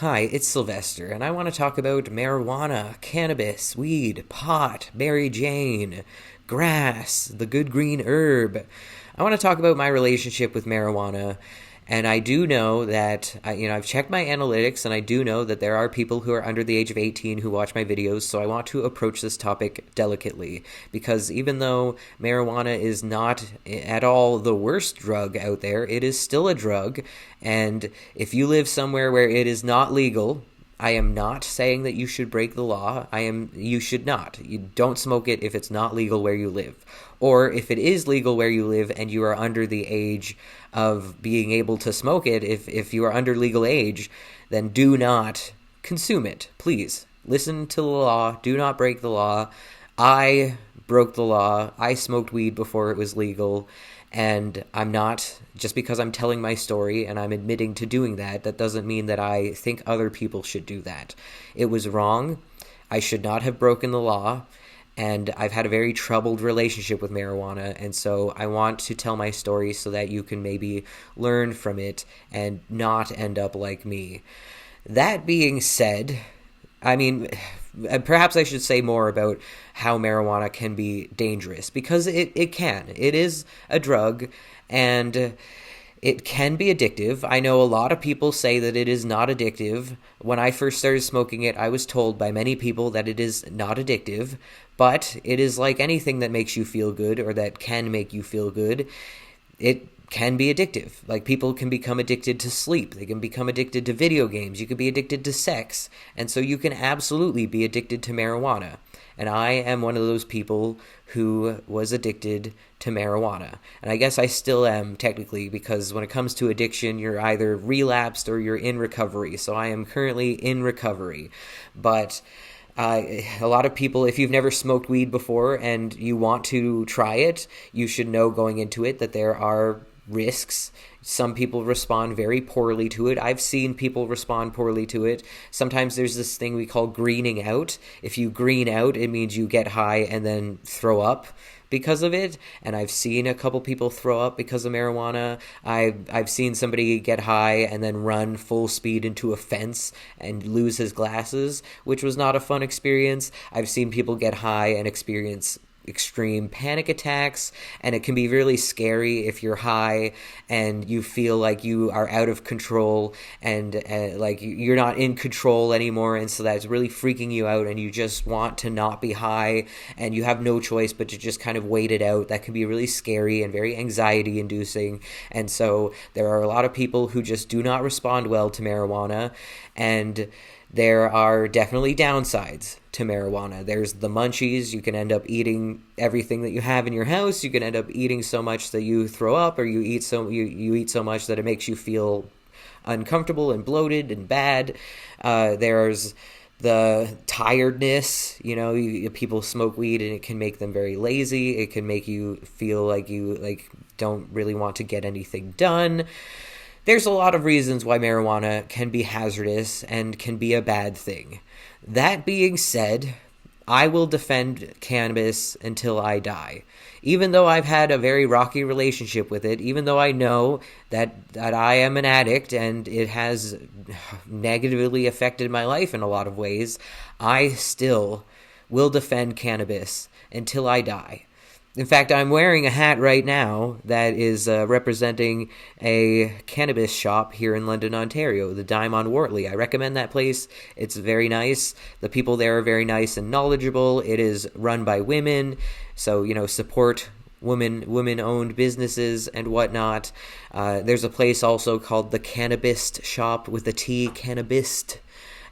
Hi, it's Sylvester, and I want to talk about marijuana, cannabis, weed, pot, Mary Jane, grass, the good green herb. I want to talk about my relationship with marijuana, and I do know that I've checked my analytics, and I do know that there are people who are under the age of 18 who watch my videos. So I want to approach this topic delicately because even though marijuana is not at all the worst drug out there, it is still a drug, and if you live somewhere where it is not legal, I am not saying that you should break the law. You should not. You don't smoke it if it's not legal where you live. Or if it is legal where you live and you are under the age of being able to smoke it, if you are under legal age, then do not consume it. Please listen to the law. Do not break the law. I broke the law. I smoked weed before it was legal. And I'm not, just because I'm telling my story and I'm admitting to doing that, that doesn't mean that I think other people should do that. It was wrong. I should not have broken the law. And I've had a very troubled relationship with marijuana. And so I want to tell my story so that you can maybe learn from it and not end up like me. That being said, perhaps I should say more about how marijuana can be dangerous, because it can. It is a drug, and it can be addictive. I know a lot of people say that it is not addictive. When I first started smoking it, I was told by many people that it is not addictive, but it is like anything that makes you feel good or that can make you feel good. It can be addictive. Like, people can become addicted to sleep. They can become addicted to video games. You could be addicted to sex. And so you can absolutely be addicted to marijuana. And I am one of those people who was addicted to marijuana. And I guess I still am, technically, because when it comes to addiction, you're either relapsed or you're in recovery. So I am currently in recovery. But a lot of people, if you've never smoked weed before and you want to try it, you should know going into it that there are risks. Some people respond very poorly to it. I've seen people respond poorly to it. Sometimes there's this thing we call greening out. If you green out, it means you get high and then throw up because of it. And I've seen a couple people throw up because of marijuana. I've seen somebody get high and then run full speed into a fence and lose his glasses, which was not a fun experience. I've seen people get high and experience extreme panic attacks, and it can be really scary if you're high and you feel like you are out of control and like you're not in control anymore, and so that's really freaking you out and you just want to not be high and you have no choice but to just kind of wait it out. That can be really scary and very anxiety inducing, and so there are a lot of people who just do not respond well to marijuana, and there are definitely downsides to marijuana. There's the munchies. You can end up eating everything that you have in your house. You can end up eating so much that you throw up, or you eat so much that it makes you feel uncomfortable and bloated and bad. There's the tiredness. People smoke weed and it can make them very lazy. It can make you feel like you don't really want to get anything done. There's a lot of reasons why marijuana can be hazardous and can be a bad thing. That being said, I will defend cannabis until I die. Even though I've had a very rocky relationship with it, even though I know that I am an addict and it has negatively affected my life in a lot of ways, I still will defend cannabis until I die. In fact, I'm wearing a hat right now that is representing a cannabis shop here in London, Ontario, the Dime on Wortley. I recommend that place. It's very nice. The people there are very nice and knowledgeable. It is run by women, so, support women-owned businesses and whatnot. There's a place also called the Cannabist Shop with a T, Cannabist.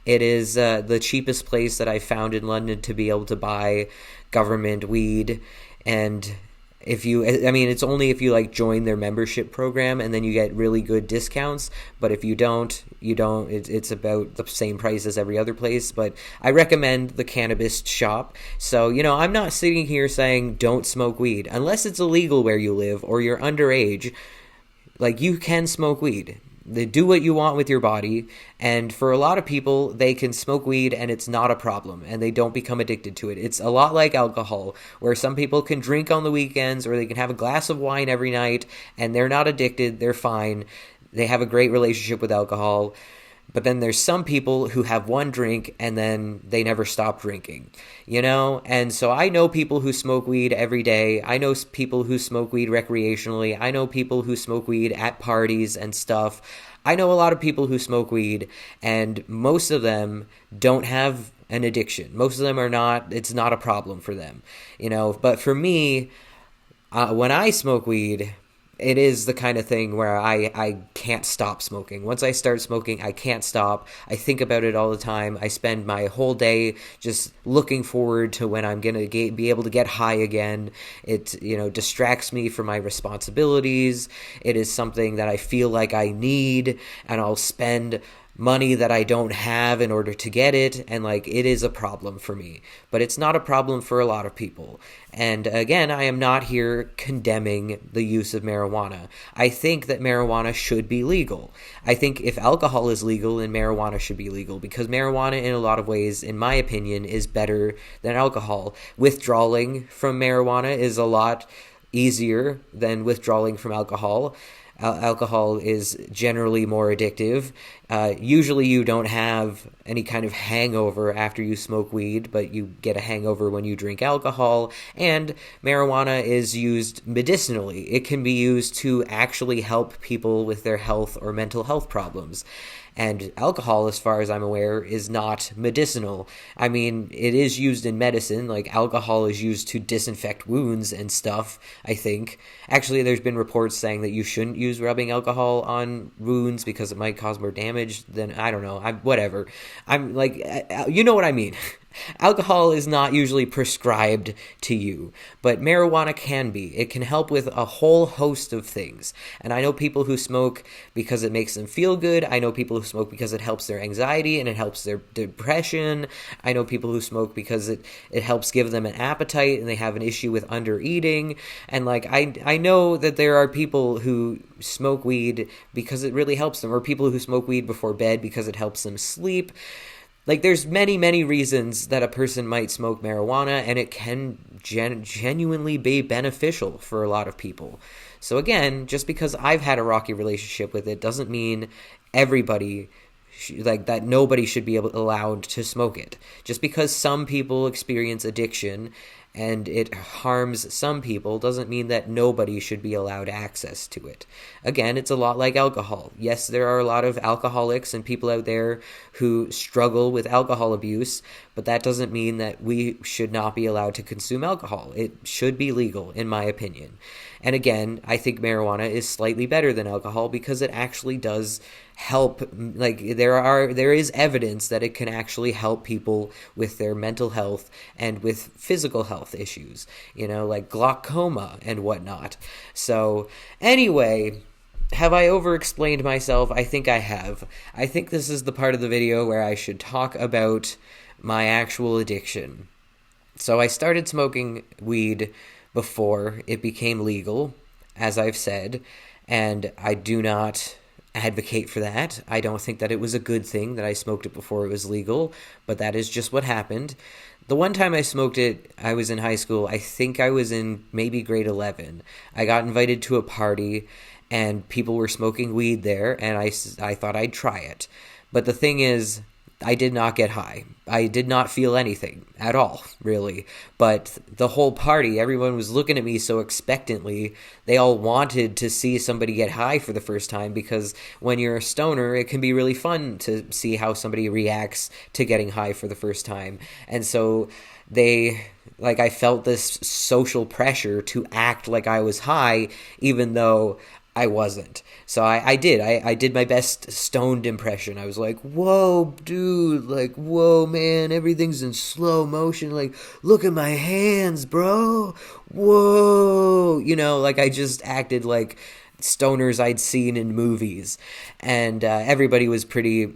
It is the cheapest place that I found in London to be able to buy government weed. And it's only if you join their membership program, and then you get really good discounts. But if you don't, it's about the same price as every other place. But I recommend the Cannabis Shop. So, I'm not sitting here saying don't smoke weed unless it's illegal where you live or you're underage. You can smoke weed. They do what you want with your body, and for a lot of people, they can smoke weed and it's not a problem, and they don't become addicted to it. It's a lot like alcohol, where some people can drink on the weekends, or they can have a glass of wine every night, and they're not addicted, they're fine, they have a great relationship with alcohol. But then there's some people who have one drink and then they never stop drinking, you know? And so I know people who smoke weed every day. I know people who smoke weed recreationally. I know people who smoke weed at parties and stuff. I know a lot of people who smoke weed, and most of them don't have an addiction. Most of them are not, it's not a problem for them, you know? But for me, when I smoke weed, it is the kind of thing where I can't stop smoking. Once I start smoking, I can't stop. I think about it all the time. I spend my whole day just looking forward to when I'm going to be able to get high again. It, you know, distracts me from my responsibilities. It is something that I feel like I need, and I'll spend money that I don't have in order to get it, and like, it is a problem for me. But it's not a problem for a lot of people. And again, I am not here condemning the use of marijuana. I think that marijuana should be legal. I think if alcohol is legal, then marijuana should be legal, because marijuana in a lot of ways, in my opinion, is better than alcohol. Withdrawing from marijuana is a lot easier than withdrawing from alcohol. Alcohol is generally more addictive. Usually you don't have any kind of hangover after you smoke weed, but you get a hangover when you drink alcohol. And marijuana is used medicinally. It can be used to actually help people with their health or mental health problems. And alcohol, as far as I'm aware, is not medicinal. I mean, it is used in medicine. Like, alcohol is used to disinfect wounds and stuff, I think. Actually, there's been reports saying that you shouldn't use rubbing alcohol on wounds because it might cause more damage. Then, I don't know. Whatever. I'm like, you know what I mean. Alcohol is not usually prescribed to you, but marijuana can be. It can help with a whole host of things. And I know people who smoke because it makes them feel good. I know people who smoke because it helps their anxiety and it helps their depression. I know people who smoke because it helps give them an appetite and they have an issue with undereating. And like, I know that there are people who smoke weed because it really helps them, or people who smoke weed before bed because it helps them sleep. Like, there's many, many reasons that a person might smoke marijuana, and it can genuinely be beneficial for a lot of people. So again, just because I've had a rocky relationship with it doesn't mean everybody, like, that nobody should be allowed to smoke it. Just because some people experience addiction and it harms some people doesn't mean that nobody should be allowed access to it. Again, it's a lot like alcohol. Yes, there are a lot of alcoholics and people out there who struggle with alcohol abuse, but that doesn't mean that we should not be allowed to consume alcohol. It should be legal, in my opinion. And again, I think marijuana is slightly better than alcohol because it actually does help. Like, there is evidence that it can actually help people with their mental health and with physical health issues, you know, like glaucoma and whatnot. So anyway, have I over-explained myself? I think I have. I think this is the part of the video where I should talk about my actual addiction. So I started smoking weed before it became legal, as I've said, and I do not advocate for that. I don't think that it was a good thing that I smoked it before it was legal, but that is just what happened. The one time I smoked it, I was in high school. I think I was in maybe grade 11. I got invited to a party, and people were smoking weed there, and I thought I'd try it. But the thing is, I did not get high. I did not feel anything at all, really. But the whole party, everyone was looking at me so expectantly. They all wanted to see somebody get high for the first time, because when you're a stoner, it can be really fun to see how somebody reacts to getting high for the first time. And so I felt this social pressure to act like I was high, even though I wasn't. So I did my best stoned impression. I was like, whoa, dude, like, whoa, man, everything's in slow motion. Like, look at my hands, bro. Whoa. You know, like, I just acted like stoners I'd seen in movies. And everybody was pretty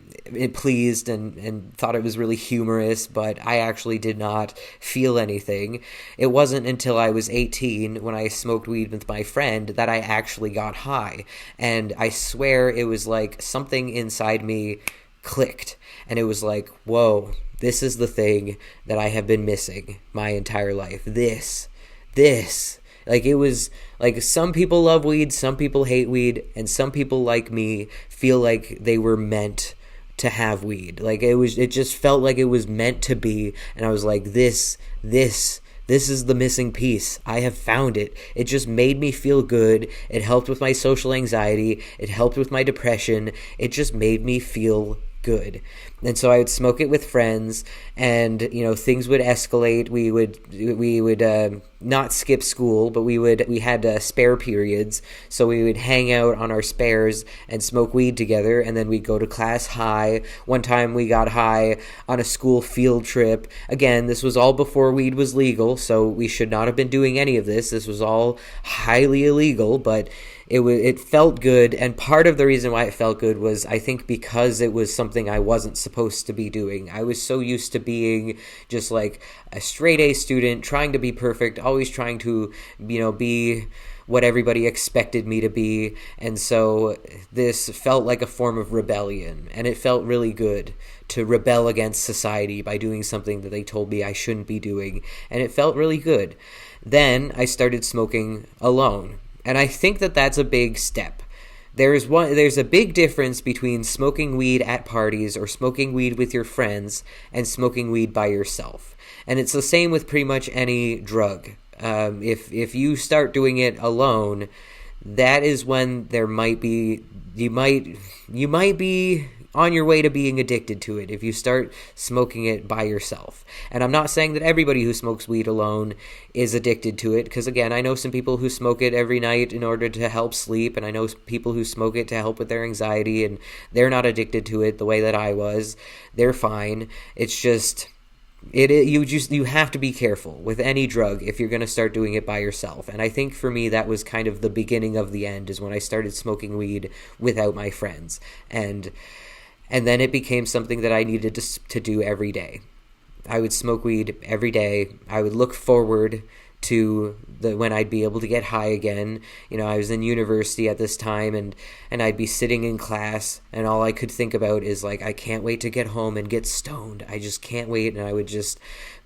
pleased and thought it was really humorous, but I actually did not feel anything. It wasn't until I was 18, when I smoked weed with my friend, that I actually got high. And I swear it was like something inside me clicked, and it was like, whoa, this is the thing that I have been missing my entire life. This. Like, it was like, some people love weed, some people hate weed, and some people like me feel like they were meant to have weed. Like it just felt like it was meant to be, and I was like, this is the missing piece. I have found it. It just made me feel good. It helped with my social anxiety. It helped with my depression. It just made me feel good. And so I would smoke it with friends, and things would escalate. We would not skip school, but we had spare periods, so we would hang out on our spares and smoke weed together, and then we'd go to class high. One time we got high on a school field trip. Again, this was all before weed was legal, so we should not have been doing any of this. This was all highly illegal, but it felt good, and part of the reason why it felt good was, I think, because it was something I wasn't supposed to be doing. I was so used to being just like a straight A student, trying to be perfect, always trying to, be what everybody expected me to be, and so this felt like a form of rebellion, and it felt really good to rebel against society by doing something that they told me I shouldn't be doing, and it felt really good. Then I started smoking alone. And I think that that's a big step. There's a big difference between smoking weed at parties or smoking weed with your friends and smoking weed by yourself. And it's the same with pretty much any drug. If you start doing it alone, that is when you might be on your way to being addicted to it if you start smoking it by yourself. And I'm not saying that everybody who smokes weed alone is addicted to it, because again, I know some people who smoke it every night in order to help sleep, and I know people who smoke it to help with their anxiety, and they're not addicted to it the way that I was. They're fine. It's just you have to be careful with any drug if you're going to start doing it by yourself. And I think for me that was kind of the beginning of the end, is when I started smoking weed without my friends. And then it became something that I needed to do every day. I would smoke weed every day. I would look forward to when I'd be able to get high again. I was in university at this time, and I'd be sitting in class, and all I could think about is like, I can't wait to get home and get stoned. I just can't wait. And I would just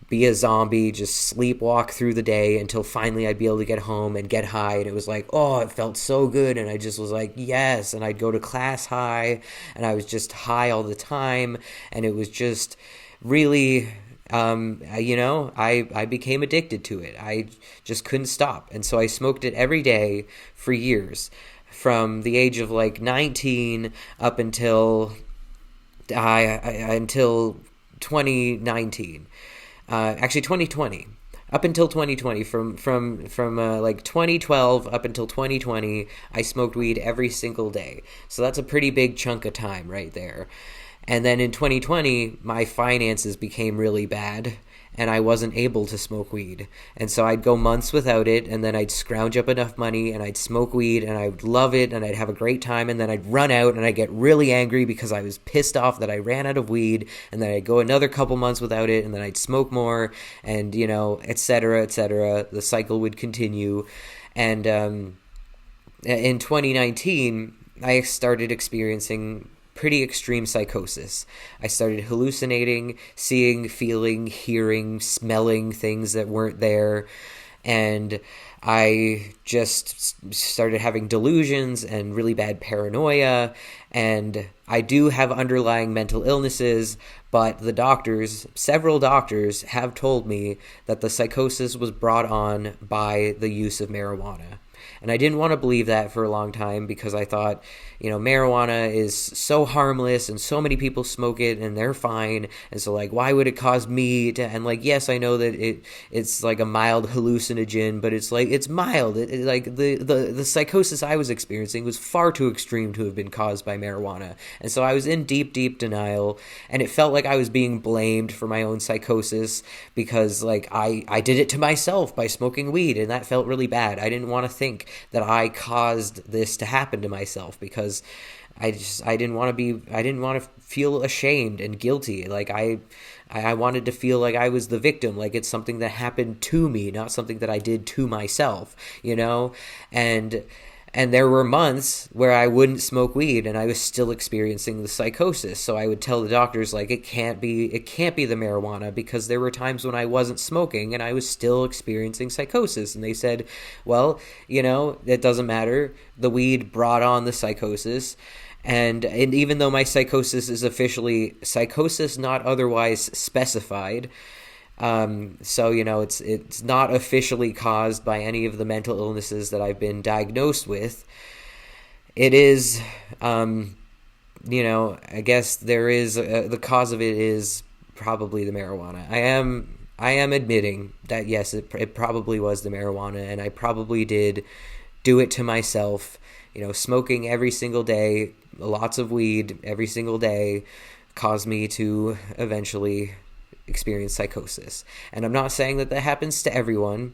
be a zombie, just sleepwalk through the day until finally I'd be able to get home and get high. And it was like, oh, it felt so good. And I just was like, yes. And I'd go to class high, and I was just high all the time. And it was just really, I became addicted to it. I just couldn't stop. And so I smoked it every day for years, from the age of like 19 up until 2019. Actually 2020, up until 2020, from like 2012 up until 2020, I smoked weed every single day. So that's a pretty big chunk of time right there. And then in 2020, my finances became really bad, and I wasn't able to smoke weed. And so I'd go months without it, and then I'd scrounge up enough money, and I'd smoke weed, and I would love it, and I'd have a great time, and then I'd run out, and I'd get really angry because I was pissed off that I ran out of weed, and then I'd go another couple months without it, and then I'd smoke more, and, et cetera, et cetera. The cycle would continue. And in 2019, I started experiencing pretty extreme psychosis. I started hallucinating, seeing, feeling, hearing, smelling things that weren't there, and I just started having delusions and really bad paranoia. And I do have underlying mental illnesses, but several doctors have told me that the psychosis was brought on by the use of marijuana. And I didn't want to believe that for a long time, because I thought, marijuana is so harmless and so many people smoke it and they're fine. And so, like, why would it cause me to, and like, yes, I know that it's like a mild hallucinogen, but it's like, it's mild. Like the psychosis I was experiencing was far too extreme to have been caused by marijuana. And so I was in deep, deep denial, and it felt like I was being blamed for my own psychosis, because like I did it to myself by smoking weed, and that felt really bad. I didn't want to think that I caused this to happen to myself, because I didn't want to feel ashamed and guilty. Like I wanted to feel like I was the victim, like it's something that happened to me, not something that I did to myself, And there were months where I wouldn't smoke weed and I was still experiencing the psychosis. So I would tell the doctors, like, it can't be the marijuana, because there were times when I wasn't smoking and I was still experiencing psychosis. And they said, well, it doesn't matter. The weed brought on the psychosis. And even though my psychosis is officially psychosis not otherwise specified, so it's not officially caused by any of the mental illnesses that I've been diagnosed with. It is, I guess there is the cause of it is probably the marijuana. I am admitting that yes, it probably was the marijuana, and I probably did do it to myself. Smoking every single day, lots of weed every single day, caused me to eventually experience psychosis. And I'm not saying that happens to everyone.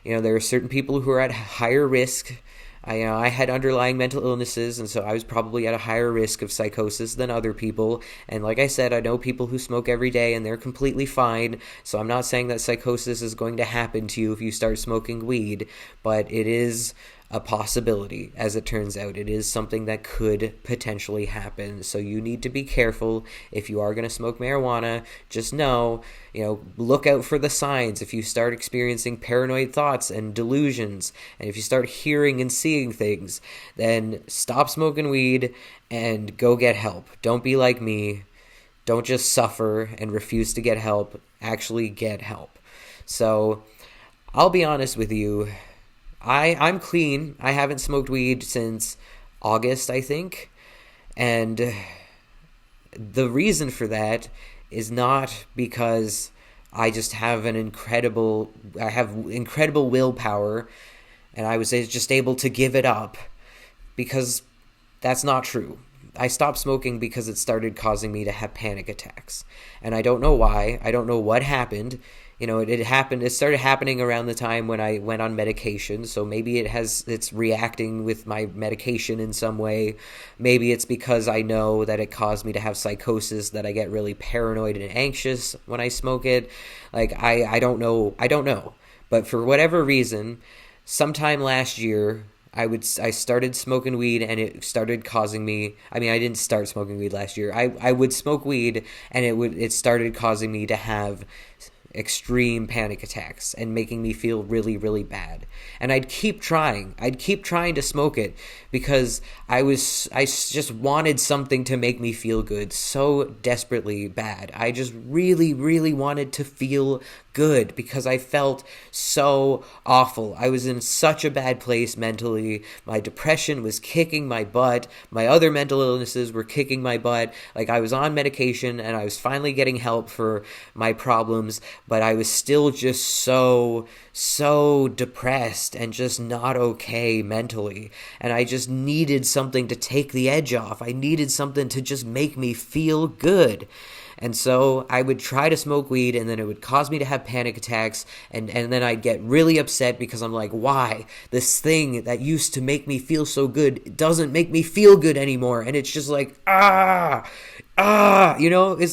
There are certain people who are at higher risk. I had underlying mental illnesses, and so I was probably at a higher risk of psychosis than other people. And like I said, I know people who smoke every day and they're completely fine. So I'm not saying that psychosis is going to happen to you if you start smoking weed, but it is a possibility. As it turns out, it is something that could potentially happen. So you need to be careful. If you are going to smoke marijuana, just know, look out for the signs. If you start experiencing paranoid thoughts and delusions, and if you start hearing and seeing things, then stop smoking weed and go get help. Don't be like me. Don't just suffer and refuse to get help. Actually get help. So I'll be honest with you. I'm clean. I haven't smoked weed since August, I think. And the reason for that is not because I just have incredible willpower and I was just able to give it up, because that's not true. I stopped smoking because it started causing me to have panic attacks. And I don't know why. I don't know what happened. It started happening around the time when I went on medication, so maybe it's reacting with my medication in some way. Maybe it's because I know that it caused me to have psychosis, that I get really paranoid and anxious when I smoke it. I don't know. But for whatever reason, sometime last year, I started smoking weed, and it started causing me. I mean, I didn't start smoking weed last year. I would smoke weed, and it started causing me to have extreme panic attacks and making me feel really, really bad. And I'd keep trying to smoke it because I just wanted something to make me feel good so desperately bad. I just really, really wanted to feel good because I felt so awful. I was in such a bad place mentally. My depression was kicking my butt. My other mental illnesses were kicking my butt. I was on medication and I was finally getting help for my problems, but I was still just so depressed and just not okay mentally. And I just needed something to take the edge off. I needed something to just make me feel good. And so I would try to smoke weed, and then it would cause me to have panic attacks, and then I'd get really upset because I'm like, why? This thing that used to make me feel so good doesn't make me feel good anymore. And it's just like, it's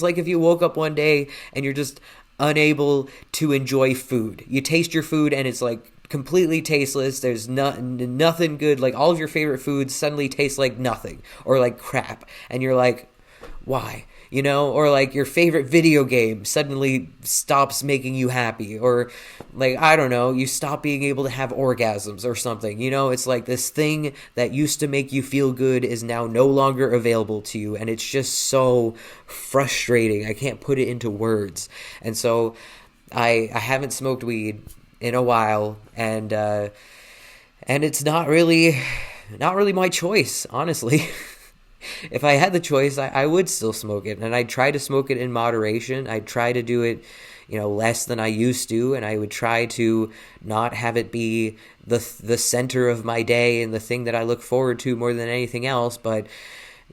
like if you woke up one day and you're just unable to enjoy food. You taste your food and it's completely tasteless. There's nothing good. All of your favorite foods suddenly taste like nothing or like crap. And you're like, why? Or your favorite video game suddenly stops making you happy, or I don't know, you stop being able to have orgasms or something. It's like this thing that used to make you feel good is now no longer available to you, and it's just so frustrating. I can't put it into words. And so I haven't smoked weed in a while, and it's not really my choice, honestly. If I had the choice, I would still smoke it, and I'd try to smoke it in moderation. I'd try to do it, less than I used to, and I would try to not have it be the center of my day and the thing that I look forward to more than anything else, but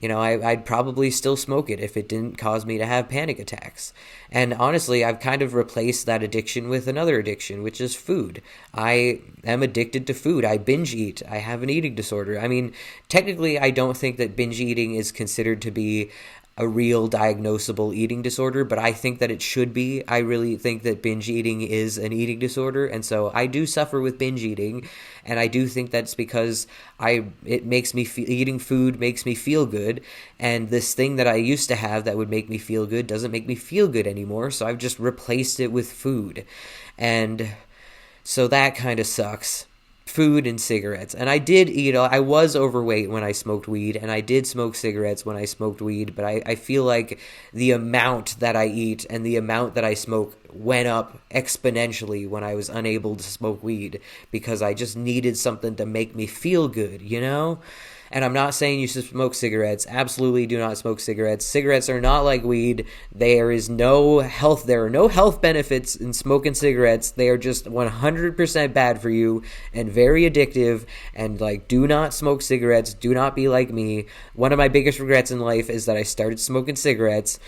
I'd probably still smoke it if it didn't cause me to have panic attacks. And honestly, I've kind of replaced that addiction with another addiction, which is food. I am addicted to food. I binge eat. I have an eating disorder. I mean, technically, I don't think that binge eating is considered to be a real diagnosable eating disorder, but I think that it should be. I really think that binge eating is an eating disorder, and so I do suffer with binge eating, and I do think that's because it makes me eating food makes me feel good, and this thing that I used to have that would make me feel good doesn't make me feel good anymore, so I've just replaced it with food. And so that kind of sucks food and cigarettes. And I did eat, I was overweight when I smoked weed, and I did smoke cigarettes when I smoked weed, but I feel like the amount that I eat and the amount that I smoke went up exponentially when I was unable to smoke weed, because I just needed something to make me feel good, you know? And I'm not saying you should smoke cigarettes. Absolutely do not smoke cigarettes. Cigarettes are not like weed. There are no health benefits in smoking cigarettes. They are just 100% bad for you and very addictive. And like, do not smoke cigarettes. Do not be like me. One of my biggest regrets in life is that I started smoking cigarettes.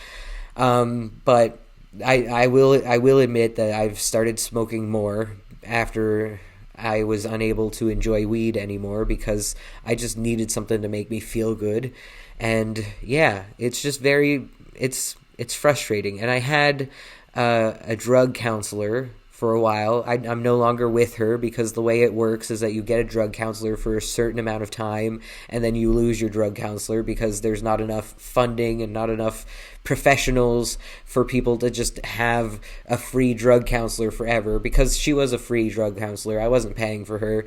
But I will admit that I've started smoking more after I was unable to enjoy weed anymore, because I just needed something to make me feel good. And yeah, it's just it's frustrating. And I had a drug counselor for a while. I'm no longer with her, because the way it works is that you get a drug counselor for a certain amount of time, and then you lose your drug counselor because there's not enough funding and not enough professionals for people to just have a free drug counselor forever. Because she was a free drug counselor, I wasn't paying for her.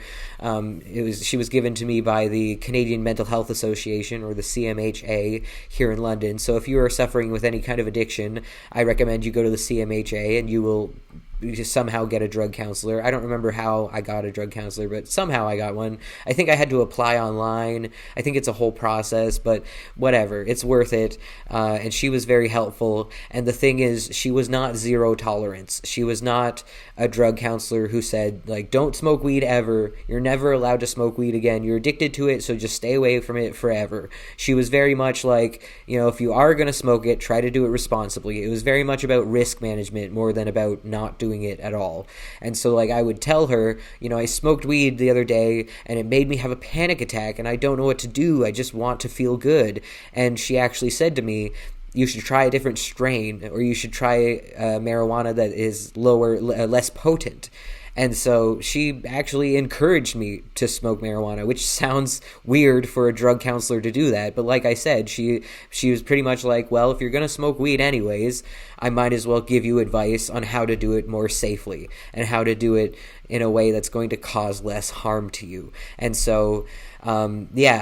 She was given to me by the Canadian Mental Health Association, or the CMHA, here in London. So if you are suffering with any kind of addiction, I recommend you go to the CMHA, and you will just somehow get a drug counselor. I don't remember how I got a drug counselor, but somehow I got one. I think I had to apply online. I think it's a whole process, but whatever. It's worth it. And she was very helpful. And the thing is, she was not zero tolerance. She was not a drug counselor who said, like, don't smoke weed ever. You're never allowed to smoke weed again. You're addicted to it, so just stay away from it forever. She was very much like, if you are going to smoke it, try to do it responsibly. It was very much about risk management more than about not doing it at all. And so, like, I would tell her, I smoked weed the other day and it made me have a panic attack and I don't know what to do. I just want to feel good. And she actually said to me, you should try a different strain, or you should try marijuana that is less potent. And so she actually encouraged me to smoke marijuana, which sounds weird for a drug counselor to do that. But like I said, she was pretty much like, well, if you're going to smoke weed anyways, I might as well give you advice on how to do it more safely and how to do it in a way that's going to cause less harm to you. And so,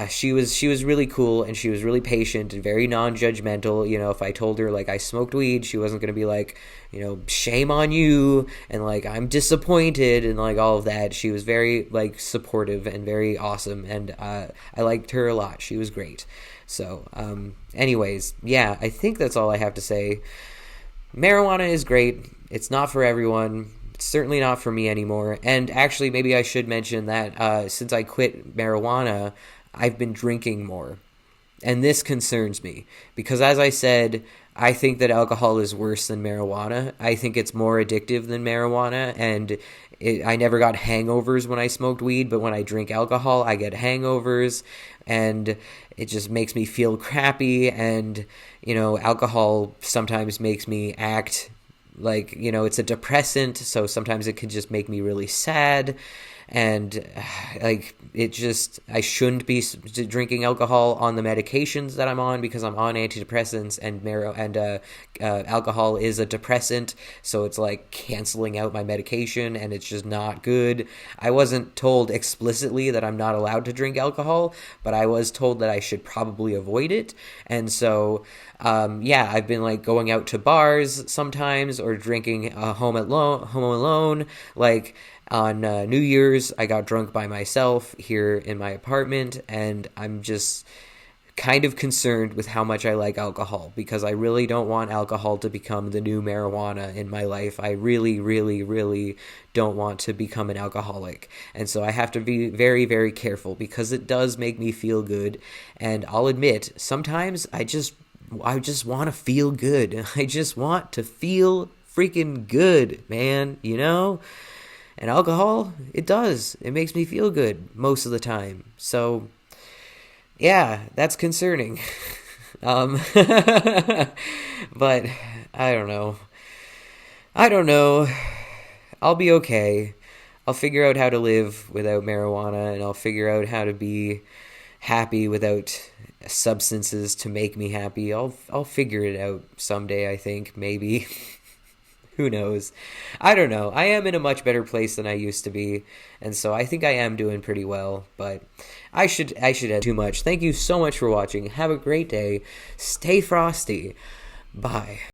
she was really cool, and she was really patient and very non-judgmental. If I told her, like, I smoked weed, she wasn't going to be like, shame on you, and like, I'm disappointed, and like all of that. She was very, like, supportive and very awesome, and I liked her a lot. She was great. So, anyways, yeah, I think that's all I have to say. Marijuana is great. It's not for everyone. It's certainly not for me anymore. And actually, maybe I should mention that since I quit marijuana, I've been drinking more. And this concerns me, because as I said, I think that alcohol is worse than marijuana. I think it's more addictive than marijuana, and I never got hangovers when I smoked weed, but when I drink alcohol, I get hangovers, and it just makes me feel crappy, and, alcohol sometimes makes me act like, it's a depressant, so sometimes it can just make me really sad. And like, I shouldn't be drinking alcohol on the medications that I'm on, because I'm on antidepressants, and alcohol is a depressant, so it's like canceling out my medication, and it's just not good. I wasn't told explicitly that I'm not allowed to drink alcohol, but I was told that I should probably avoid it. And so I've been like going out to bars sometimes, or drinking home alone. Like, on New Year's, I got drunk by myself here in my apartment, and I'm just kind of concerned with how much I like alcohol, because I really don't want alcohol to become the new marijuana in my life. I really, really, really don't want to become an alcoholic. And so I have to be very, very careful, because it does make me feel good. And I'll admit, sometimes I just want to feel good. I just want to feel freaking good, man, And alcohol, it does. It makes me feel good most of the time. So, yeah, that's concerning. But I don't know. I'll be okay. I'll figure out how to live without marijuana, and I'll figure out how to be happy without substances to make me happy. I'll figure it out someday, I think, maybe. Who knows? I don't know. I am in a much better place than I used to be, and so I think I am doing pretty well, but I should add too much. Thank you so much for watching. Have a great day. Stay frosty. Bye.